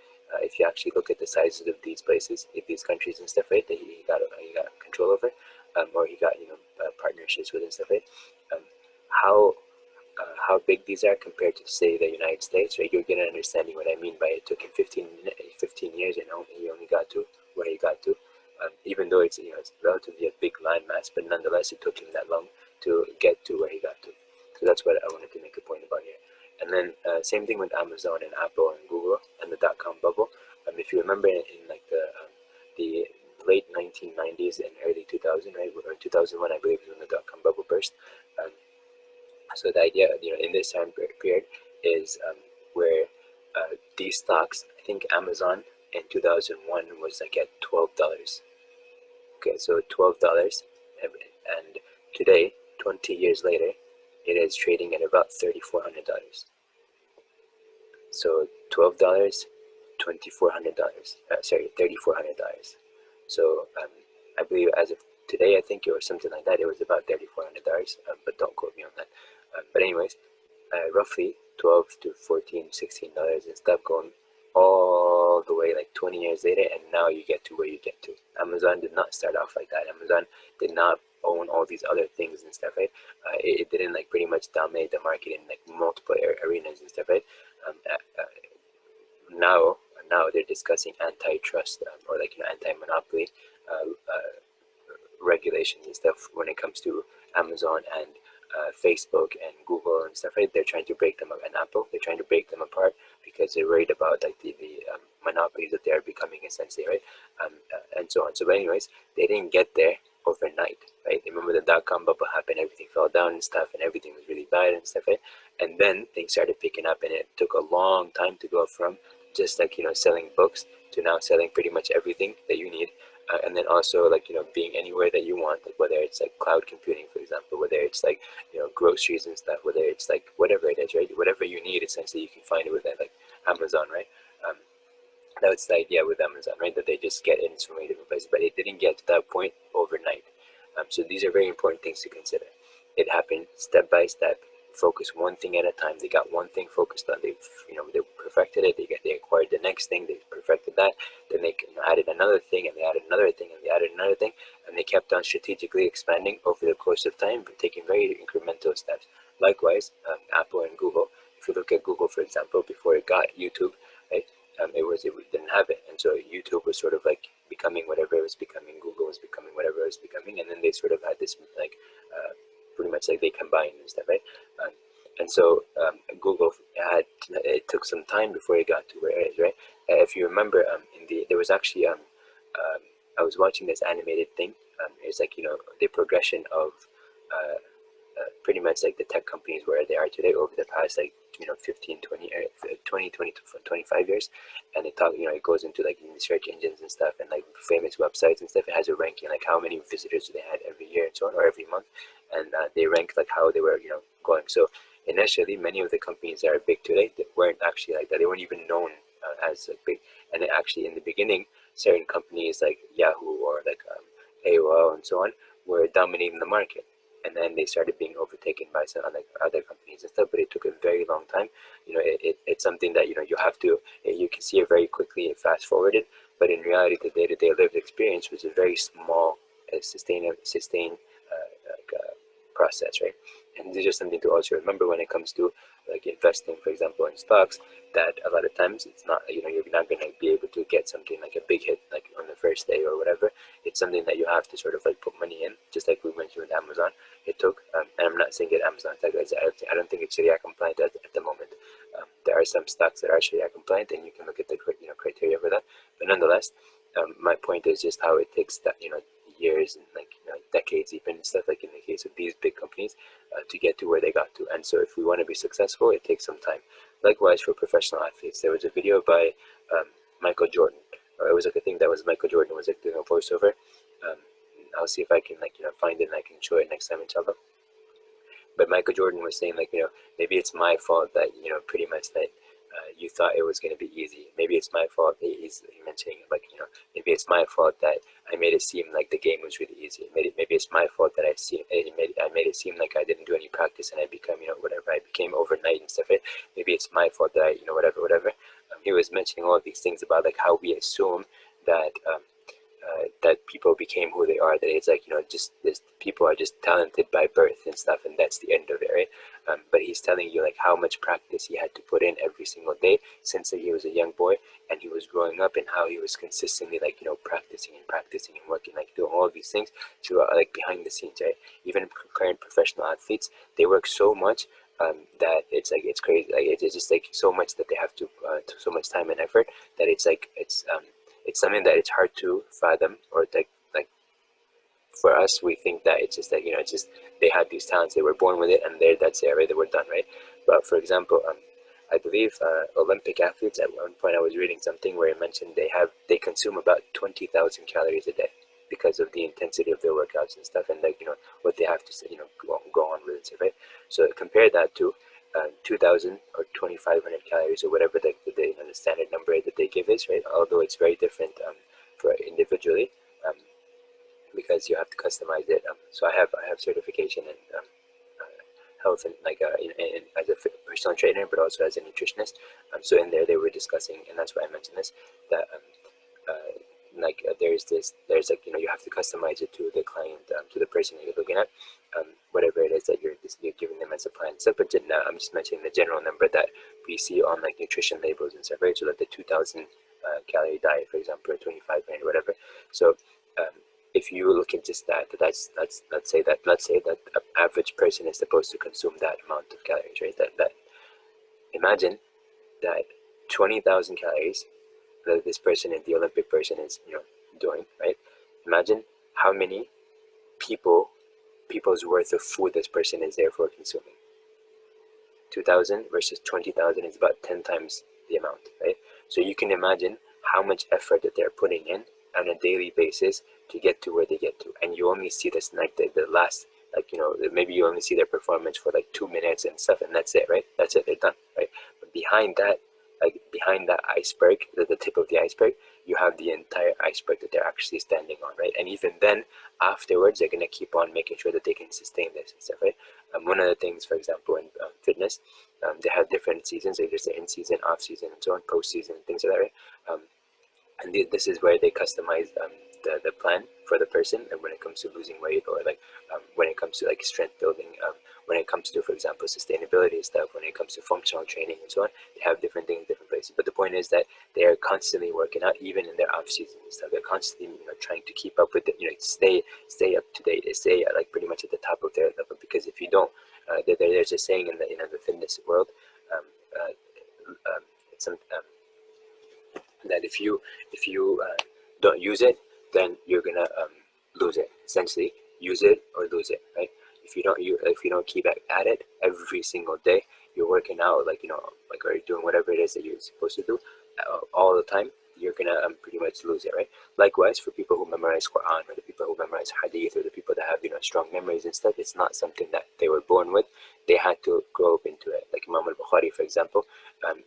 if you actually look at the sizes of these places, if these countries and stuff, right, that he got control over, or he got partnerships with and stuff, right, um, how how big these are compared to, say, the United States, right? You'll get an understanding what I mean by it took him 15 years, and he only got to where he got to. Even though it's relatively a big landmass, but nonetheless it took him that long to get to where he got to. So that's what I wanted to make a point about here. And then same thing with Amazon and Apple and Google and the dot-com bubble. If you remember in like the late 1990s and early 2000, right, or 2001, I believe, is when the dot-com bubble burst. Um, so the idea, in this time period is where these stocks, I think Amazon in 2001 was like at $12. Okay, so $12, and today, 20 years later, it is trading at about $3,400. So $12, $2,400. Sorry, $3,400. So I believe as of today, I think it was something like that. It was about $3,400, but don't quote me on that. But anyways, roughly 12 to 14, $16 and stuff, going all the way like 20 years later, and now you get to where you get to. Amazon did not start off like that. Amazon did not own all these other things and stuff, right? It didn't like pretty much dominate the market in like multiple arenas and stuff, right? Um, uh, uh, now they're discussing antitrust, or like anti-monopoly regulations and stuff when it comes to Amazon and Facebook and Google and stuff, right? They're trying to break them up, and Apple, they're trying to break them apart because they're worried about like the monopolies that they are becoming, essentially, right? And so on. So anyways, they didn't get there overnight, right? Remember the dot-com bubble happened, everything fell down and stuff, and everything was really bad and stuff, right? And then things started picking up, and it took a long time to go from just like selling books to now selling pretty much everything that you need. And then also like being anywhere that you want, like whether it's like cloud computing, for example, whether it's like groceries and stuff, whether it's like whatever it is, right? Whatever you need, essentially, you can find it within like Amazon, right? um, that's the idea with Amazon, right? That they just get in so many different places, but it didn't get to that point overnight. So these are very important things to consider. It happened step by step. Focus one thing at a time. They got one thing focused on. They perfected it. They acquired the next thing. They perfected that. Then they added another thing, and they added another thing, and they added another thing, and they kept on strategically expanding over the course of time, but taking very incremental steps. Likewise, Apple and Google. If you look at Google, for example, before it got YouTube, right? It didn't have it, and so YouTube was sort of like becoming whatever it was becoming. Google was becoming whatever it was becoming, and then they sort of had this like pretty much like they combined and stuff, right? Um, and so Google had, it took some time before it got to where it is, right? If you remember, there was actually I was watching this animated thing. It's like the progression of pretty much like the tech companies where they are today over the past like 15 20 20 20 to 25 years. And it talk it goes into like the search engines and stuff, and like famous websites and stuff. It has a ranking like how many visitors they had every year and so on, or every month. And they rank like how they were going. So initially many of the companies that are big today, they weren't actually like that. They weren't even known as like big. And then actually in the beginning, certain companies like Yahoo or like AOL and so on were dominating the market, and then they started being overtaken by some other companies and stuff. But it took a very long time. It's something that you have to, you can see it very quickly and fast forwarded, but in reality the day-to-day lived experience was a very small sustained like, process, right? And this is just something to also remember when it comes to like investing, for example, in stocks, that a lot of times it's not, you're not going to be able to get something like a big hit like on the first day or whatever. It's something that you have to sort of like put money in, just like we mentioned with Amazon. It took, and I'm not saying that Amazon, I don't think it's Sharia compliant at the moment. There are some stocks that are Sharia compliant, and you can look at the criteria for that. But nonetheless, my point is just how it takes that years and like decades, even stuff like in the case of these big companies, to get to where they got to. And so if we want to be successful, it takes some time. Likewise for professional athletes, there was a video by Michael Jordan. It was like a thing that was Michael Jordan was like doing a voiceover. Um, I'll see if I can find it and I can show it next time, inshallah. But Michael Jordan was saying like, maybe it's my fault that, pretty much that you thought it was going to be easy. Maybe it's my fault that he's mentioning like, maybe it's my fault that I made it seem like the game was really easy. Maybe it's my fault that I made it seem like I didn't do any practice and I become, whatever, I became overnight and stuff. Right? Maybe it's my fault that I, whatever. He was mentioning all of these things about like how we assume that that people became who they are, that it's like, just this, people are just talented by birth and stuff, and that's the end of it, right? But he's telling you like how much practice he had to put in every single day since he was a young boy and he was growing up, and how he was consistently like, practicing and working, like doing all of these things to like behind the scenes, right? Even current professional athletes, they work so much that it's like, it's crazy. Like it's just like so much that they have to so much time and effort that it's like, it's something that it's hard to fathom, or like for us, we think that it's just that, it's just they had these talents, they were born with it, and that's it, right? They were done, right? But for example, I believe Olympic athletes, at one point I was reading something where it mentioned they consume about 20,000 calories a day because of the intensity of their workouts and stuff, and like, what they have to go on with it, right? So compare that to 2,000 or 2,500 calories or whatever the standard number that they give is, right? Although it's very different for individually, um, because you have to customize it. So I have certification in health and like as a personal trainer, but also as a nutritionist. So in there they were discussing, and that's why I mentioned this, that there's like, you have to customize it to the client, to the person that you're looking at, whatever it is that you're giving them as a plan. So, but I'm just mentioning the general number that we see on like nutrition labels and stuff, right? So like the 2,000 calorie diet, for example, or 2,500, whatever. So if you look at just that, let's say that an average person is supposed to consume that amount of calories, right? That imagine that 20,000 calories that this person, and the Olympic person, is doing, right? Imagine how many people's worth of food this person is therefore consuming. 2,000 versus 20,000 is about 10 times the amount, right? So you can imagine how much effort that they're putting in on a daily basis to get to where they get to, and you only see this like the last, like, maybe you only see their performance for like 2 minutes and stuff, and that's it, right? That's it, they're done, right? But behind that, like behind that iceberg, the tip of the iceberg, you have the entire iceberg that they're actually standing on, right? And even then, afterwards, they're gonna keep on making sure that they can sustain this and stuff, right? One of the things, for example, in fitness, they have different seasons. Like there's the in season, off season, and so on, post season, things like that, right? And this is where they customize the plan for the person, and when it comes to losing weight, or like when it comes to like strength building, when it comes to, for example, sustainability stuff, when it comes to functional training and so on, they have different things, different places. But the point is that they are constantly working out, even in their off season and stuff. They're constantly trying to keep up with it, stay up to date, stay like pretty much at the top of their level. Because if you don't, there's a saying in the fitness world, um, it's some that if you don't use it, then you're gonna lose it. Essentially, use it or lose it, right? If you don't keep at it every single day, you're working out, like, like, or you're doing whatever it is that you're supposed to do all the time, you're gonna pretty much lose it, right? Likewise, for people who memorize Quran, or the people who memorize Hadith, or the people that have strong memories and stuff, it's not something that they were born with. They had to grow up into it. Like Imam al-Bukhari, for example,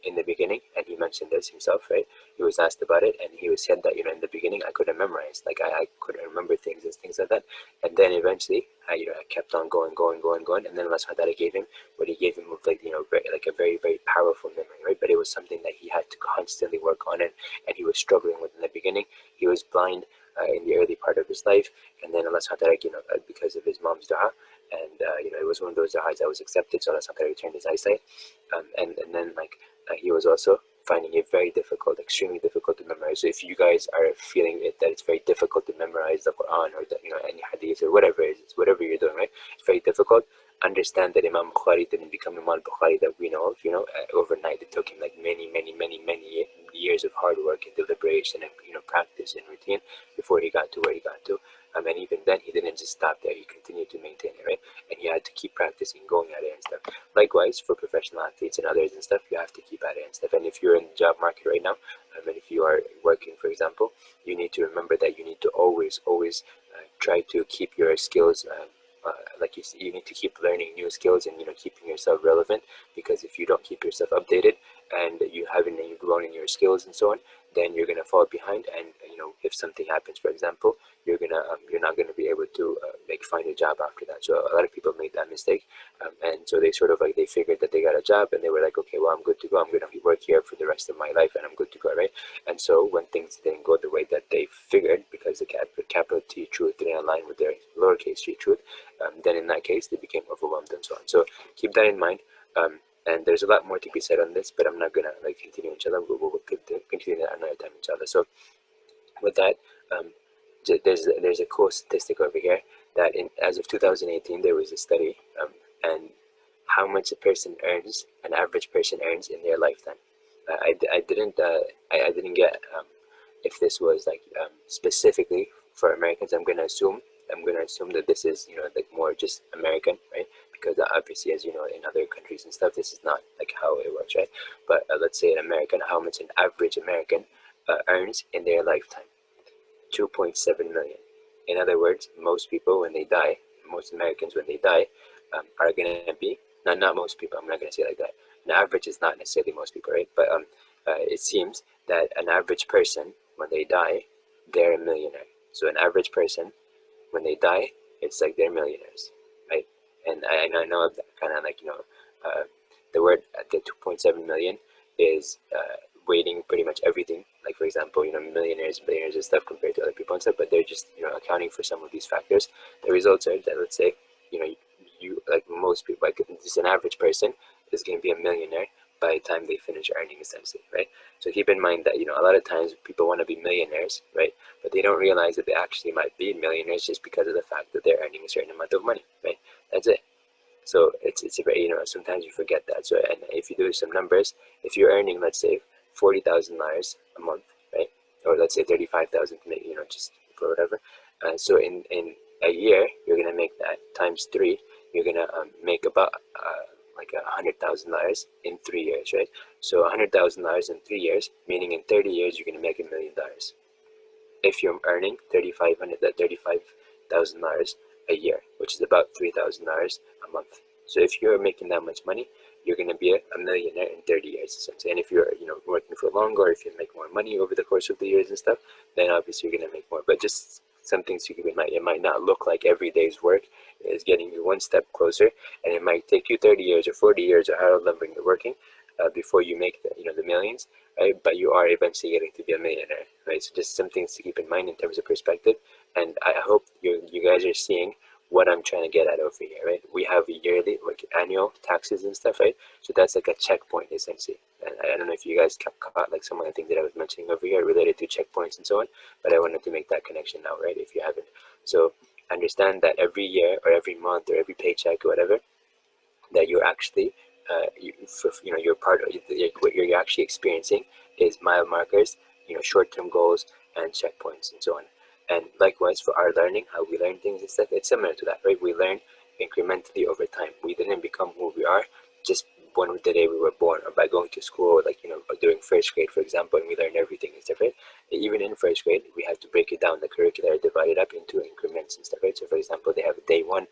in the beginning, and he mentioned this himself, right? He was asked about it, and he was said that in the beginning I couldn't memorize, like I couldn't remember things and things like that, and then eventually I kept on going, and then Allah subhanahu wa ta'ala gave him what he gave him, with like like a very, very powerful memory, right? But it was something that he had to constantly work on, and he was struggling with in the beginning. He was blind in the early part of his life, and then Allah subhanahu wa ta'ala, because of his mom's dua, and was one of those du'as that was accepted, so Allah subhanahu returned his eyesight. And then he was also finding it very difficult, extremely difficult to memorize. So if you guys are feeling that it's very difficult to memorize the Quran or any hadith or whatever it is, whatever you're doing, right? It's very difficult. Understand that Imam Bukhari didn't become Imam Bukhari that we know of, overnight. It took him like many years of hard work and deliberation and practice and routine before he got to where he got to. And even then, he didn't just stop there. He continued to maintain it, right? And he had to keep practicing, going at it and stuff. Likewise, for professional athletes and others and stuff, you have to keep at it and stuff. And if you're in the job market right now, and if you are working, for example, you need to remember that you need to always try to keep your skills. Like you need to keep learning new skills and keeping yourself relevant, because if you don't keep yourself updated and you haven't grown in your skills and so on, then you're gonna fall behind. And if something happens, for example, you're not gonna be able to find a job after that. So a lot of people made that mistake, and so they sort of they figured that they got a job and they were like, okay, well, I'm good to go. I'm gonna work here for the rest of my life and I'm good to go, right? And so when things didn't go the way that they figured, because the capital T truth didn't align with their lowercase t truth, then in that case they became overwhelmed and so on. So keep that in mind. And there's a lot more to be said on this, but I'm not gonna continue, inshallah. We'll continue that another time, inshallah. So with that, there's a cool statistic over here that as of 2018 there was a study, and how much an average person earns in their lifetime. I didn't get if this was specifically for Americans. I'm gonna assume that this is more just American, right? Because obviously, as you know, in other countries and stuff, this is not how it works, right? But let's say in American, how much an average American earns in their lifetime. 2.7 million. In other words, most people when they die, most Americans when they die, are going to be, not most people, I'm not going to say it like that. An average is not necessarily most people, right? But it seems that an average person, when they die, they're a millionaire. So an average person, when they die, it's like they're millionaires, right? And I know that kind of the word, the 2.7 million is weighting pretty much everything. Like for example, millionaires, billionaires and stuff compared to other people and stuff, but they're just accounting for some of these factors. The results are that, let's say, you like most people, like just an average person is going to be a millionaire by the time they finish earning, essentially, right? So keep in mind that a lot of times people want to be millionaires, right? But they don't realize that they actually might be millionaires just because of the fact that they're earning a certain amount of money, right? That's it. So it's a very, sometimes you forget that. So, and if you do some numbers, if you're earning, let's say, $40,000 a month, right? Or let's say 35,000, just for whatever. So in a year, you're gonna make that times 3. You're gonna make about like $100,000 in 3 years, right? So $100,000 in 3 years, meaning in 30 years, you're gonna make $1 million. If you're earning $35,000 a year, which is about $3,000 a month. So if you're making that much money, you're going to be a millionaire in 30 years, essentially. And if you're working for longer, or if you make more money over the course of the years and stuff, then obviously you're going to make more. But just some things to keep in mind. It might not look like every day's work is getting you one step closer, and it might take you 30 years or 40 years or however long you're working before you make the millions, right? But you are eventually getting to be a millionaire, right? So just some things to keep in mind in terms of perspective. And I hope you guys are seeing what I'm trying to get at over here, right? We have yearly, annual taxes and stuff, right? So that's like a checkpoint, essentially. And I don't know if you guys caught some of the things that I was mentioning over here related to checkpoints and so on, but I wanted to make that connection now, right? If you haven't. So understand that every year or every month or every paycheck or whatever, that you're actually, you're part of, what you're actually experiencing is mile markers, short-term goals and checkpoints and so on. And likewise for our learning, how we learn things and stuff, it's similar to that, right? We learn incrementally over time. We didn't become who we are just the day we were born, or by going to school, during first grade, for example, and we learn everything and stuff, right? Even in first grade, we have to break it down. The curricula are divided up into increments and stuff, right? So for example, they have day 1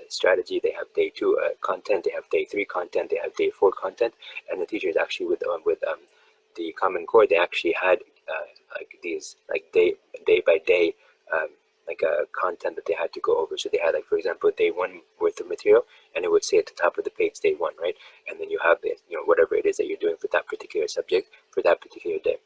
strategy, they have day 2 content, they have day 3 content, they have day 4 content, and the teachers actually with the Common Core, they actually had these day by day content that they had to go over. So they had for example, day 1 worth of material, and it would say at the top of the page day 1, right? And then you have the whatever it is that you're doing for that particular subject for that particular day,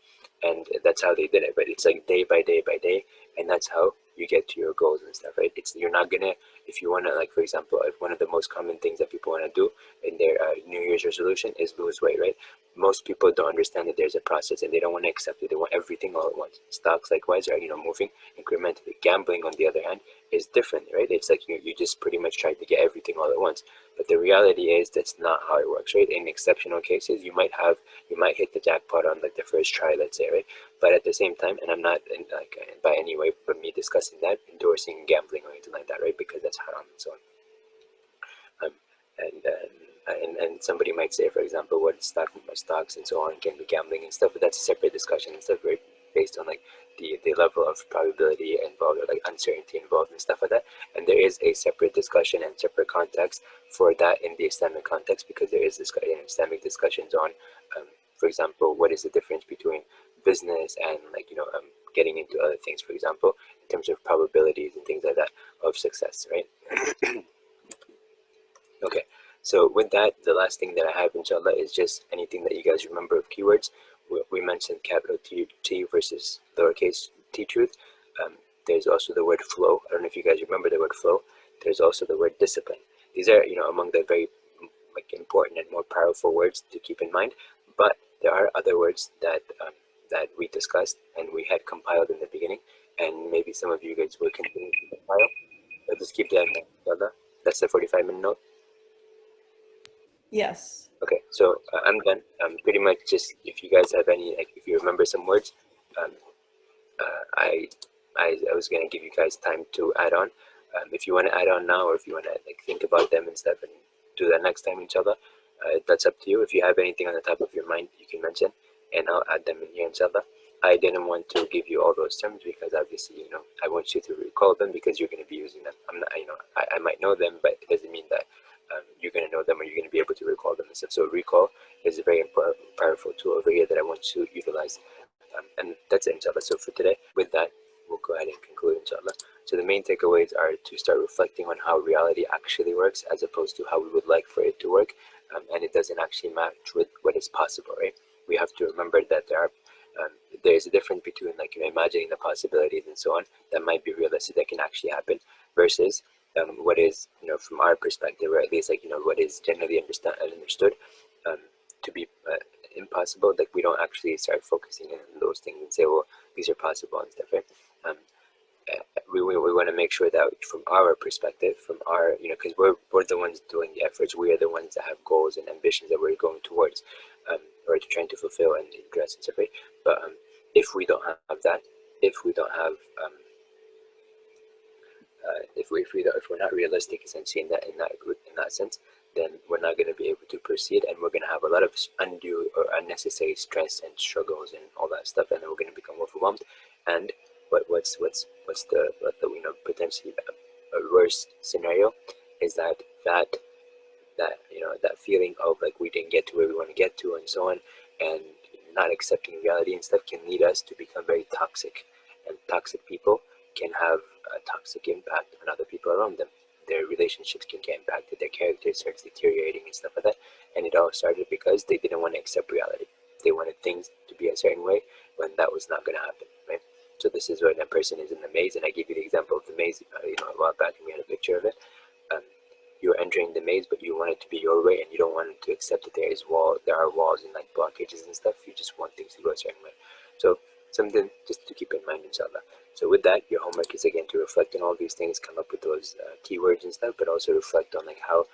and that's how they did it. But it's day by day by day, and that's how you get to your goals and stuff, right? You're not gonna if you want to, like, for example, if one of the most common things that people want to do in their New Year's resolution is lose weight, right? Most people don't understand that there's a process, and they don't want to accept it. They want everything all at once. Stocks, likewise, are, moving incrementally. Gambling, on the other hand, is different, right? It's like you just pretty much try to get everything all at once. But the reality is that's not how it works, right? In exceptional cases, you might hit the jackpot on, like, the first try, let's say, right? But at the same time, and I'm not by any way, but me discussing that, endorsing gambling or anything like that, right? Because that's haram and so on. Um, and somebody might say, for example, what stocks and so on can be gambling and stuff, but that's a separate discussion and stuff, right? Based on, like, the level of probability involved, or like uncertainty involved and stuff like that. And there is a separate discussion and separate context for that in the Islamic context, because there is Islamic discussions on, for example, what is the difference between business and, like, getting into other things, for example, in terms of probabilities and things like that of success, right? Okay, so with that, the last thing that I have, inshallah, is just anything that you guys remember of keywords. We mentioned capital T versus lowercase t truth. There's also the word flow. I don't know if you guys remember the word flow. There's also the word discipline. These are, among the very, like, important and more powerful words to keep in mind. But there are other words that that we discussed and we had compiled in the beginning, and maybe some of you guys will continue to compile. But just keep that in mind, inshallah. That's the 45-minute note. Yes. Okay, so I'm done. Pretty much just, if you guys have any, like, if you remember some words, um, I was gonna give you guys time to add on. If you want to add on now, or if you want to, like, think about them and stuff and do that next time, inshallah, that's up to you. If you have anything on the top of your mind, you can mention, and I'll add them in here, inshallah. I didn't want to give you all those terms because obviously, I want you to recall them because you're going to be using them. I'm not, I might know them, but it doesn't mean that you're going to know them or you're going to be able to recall them and stuff. So recall is a very important, powerful tool over here that I want you to utilize. And that's it, inshallah. So for today, with that, we'll go ahead and conclude, inshallah. So the main takeaways are to start reflecting on how reality actually works, as opposed to how we would like for it to work, and it doesn't actually match with what is possible, right? We have to remember that there is a difference between, like, imagining the possibilities and so on that might be realistic, that can actually happen, versus what is, from our perspective, or at least, like, what is generally understood to be impossible. Like, we don't actually start focusing on those things and say, well, these are possible and stuff, right? Um, we want to make sure that from our perspective, from our, because we're the ones doing the efforts, we are the ones that have goals and ambitions that we're going towards, or trying to fulfill and address and stuff, right? But if we don't have that, if we don't have if we're not realistic, essentially, in that sense, then we're not going to be able to proceed, and we're going to have a lot of undue or unnecessary stress and struggles and all that stuff, and then we're going to become overwhelmed. And what's the potentially a worst scenario is that feeling of, like, we didn't get to where we want to get to and so on, and not accepting reality and stuff can lead us to become very toxic, and toxic people can have a toxic impact on other people around them. Their relationships can get impacted, their character starts deteriorating and stuff like that. And it all started because they didn't want to accept reality. They wanted things to be a certain way when that was not going to happen, right? So this is when a person is in the maze, and I gave you the example of the maze, a while back, and we had a picture of it. You're entering the maze, but you want it to be your way, and you don't want it to accept that there are walls and, like, blockages and stuff. You just want things to go a certain way. So something just to keep in mind, inshallah. So with that, your homework is, again, to reflect on all these things, come up with those keywords and stuff, but also reflect on, like, how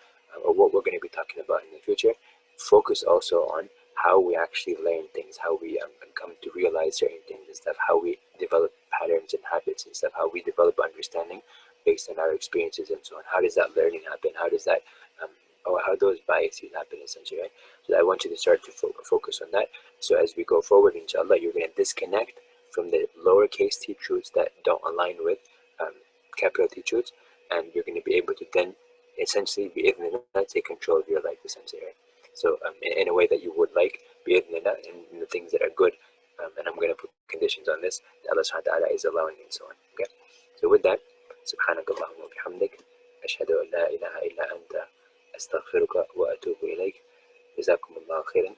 or what we're going to be talking about in the future. Focus also on how we actually learn things, how we come to realize certain things and stuff, how we develop patterns and habits and stuff, how we develop understanding based on our experiences and so on. How does that learning happen? How does that or how those biases happen, essentially, right? So I want you to start to focus on that. So as we go forward, inshallah, you're going to disconnect from the lowercase t truths that don't align with capital T truths, and you're going to be able to then essentially be able to take control of your life, essentially, right? So in a way that you would like, be able to in the things that are good, and I'm going to put conditions on this that Allah subhanahu wa ta'ala is allowing and so on. Okay, so with that, سبحانك اللهم وبحمدك أشهد أن لا إله إلا أنت أستغفرك وأتوب إليك. جزاكم الله خيرا.